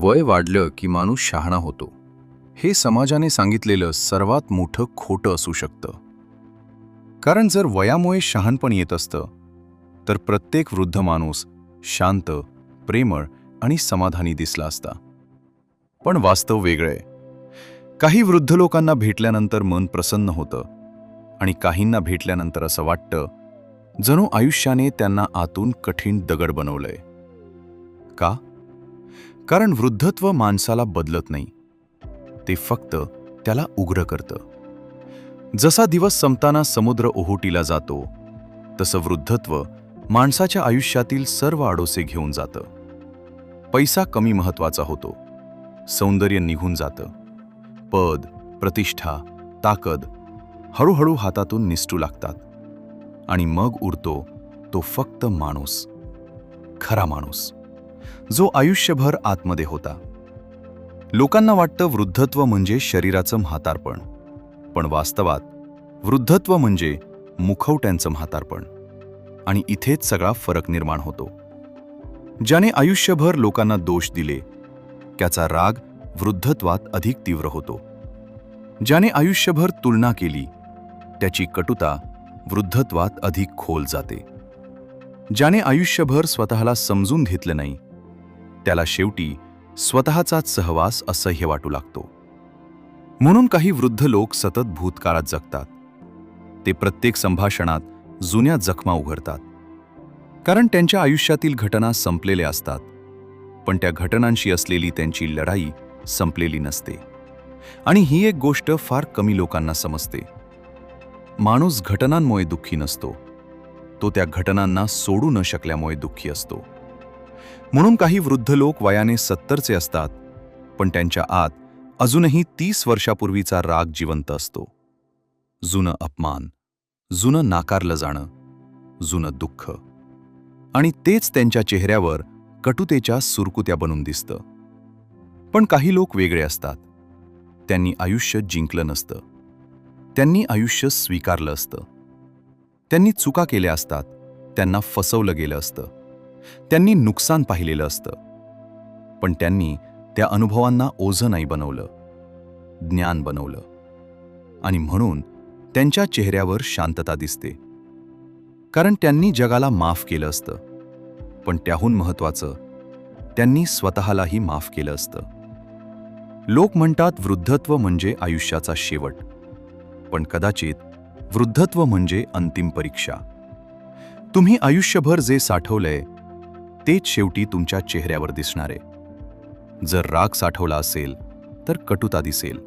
वय वाढलं की माणूस शहाणा होतो. हे समाजाने सांगितलेलं सर्वात मोठं खोटं असू शकतं. कारण जर वयामुळे शहाणपण येत असतं, तर प्रत्येक वृद्ध माणूस शांत, प्रेमळ आणि समाधानी दिसला असता. पण वास्तव वेगळंय. काही वृद्ध लोकांना भेटल्यानंतर मन प्रसन्न होतं आणि काहींना भेटल्यानंतर असं वाटतं जणू आयुष्याने त्यांना आतून कठीण दगड बनवलंय. का? कारण वृद्धत्व माणसाला बदलत नाही, ते फक्त त्याला उग्र करतं. जसा दिवस संपताना समुद्र ओहोटीला जातो, तसं वृद्धत्व माणसाच्या आयुष्यातील सर्व आडोसे घेऊन जातं. पैसा कमी महत्वाचा होतो, सौंदर्य निघून जातं, पद, प्रतिष्ठा, ताकद हळूहळू हातातून निसटू लागतात आणि मग उरतो तो फक्त माणूस, खरा माणूस, जो आयुष्यभर आतमध्ये होता. लोकांना वाटतं वृद्धत्व म्हणजे शरीराचं म्हातारपण, पण वास्तवात वृद्धत्व म्हणजे मुखवट्यांचं म्हातारपण. आणि इथेच सगळा फरक निर्माण होतो. ज्याने आयुष्यभर लोकांना दोष दिले, त्याचा राग वृद्धत्वात अधिक तीव्र होतो. ज्याने आयुष्यभर तुलना केली, त्याची कटुता वृद्धत्वात अधिक खोल जाते. ज्याने आयुष्यभर स्वतःला समजून घेतलं नाही, त्याला शेवटी स्वतःचाच सहवास असह्य वाटू लागतो. म्हणून काही वृद्ध लोक सतत भूतकाळात जगतात. ते प्रत्येक संभाषणात जुन्या जखमा उघडतात. कारण त्यांच्या आयुष्यातील घटना संपलेल्या असतात, पण त्या घटनांशी असलेली त्यांची लढाई संपलेली नसते. आणि ही एक गोष्ट फार कमी लोकांना समजते. माणूस घटनांमुळे दुःखी नसतो, तो त्या घटनांना सोडू न शकल्यामुळे दुःखी असतो. म्हणून काही वृद्ध लोक वयाने 70चे असतात, पण त्यांच्या आत अजूनही 30 वर्षापूर्वीचा राग जिवंत असतो. जुनं अपमान, जुनं नाकारलं जाणं, जुनं दुःख, आणि तेच त्यांच्या चेहऱ्यावर कटुतेच्या सुरकुत्या बनून दिसतं. पण काही लोक वेगळे असतात. त्यांनी आयुष्य जिंकलं नसतं, त्यांनी आयुष्य स्वीकारलं असतं. त्यांनी चुका केल्या असतात, त्यांना फसवलं गेलं असतं, त्यांनी नुकसान पाहिलेलं असतं. पण त्यांनी त्या अनुभवांना ओझं नाही बनवलं, ज्ञान बनवलं. आणि म्हणून त्यांच्या चेहऱ्यावर शांतता दिसते. कारण त्यांनी जगाला माफ केलं असतं, पण त्याहून महत्त्वाचं, त्यांनी स्वतःलाही माफ केलं असतं. लोक म्हणतात वृद्धत्व म्हणजे आयुष्याचा शेवट, पण कदाचित वृद्धत्व म्हणजे अंतिम परीक्षा. तुम्ही आयुष्यभर जे साठवलंय, तेच शेवटी तुमच्या चेहऱ्यावर दिसणार आहे. जर राग साठवला असेल तर कटुता दिसेल,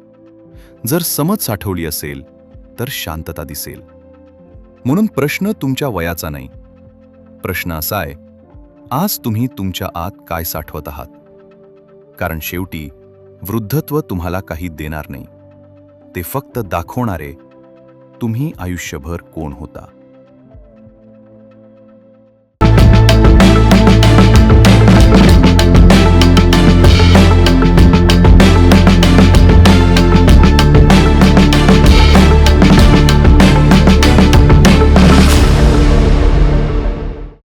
जर समज साठवली असेल तर शांतता दिसेल. म्हणून प्रश्न तुमच्या वयाचा नाही, प्रश्न असा आहे, आज तुम्ही तुमच्या आत काय साठवत आहात. कारण शेवटी वृद्धत्व तुम्हाला काही देणार नाही, ते फक्त दाखवणारे तुम्ही आयुष्यभर कोण होता.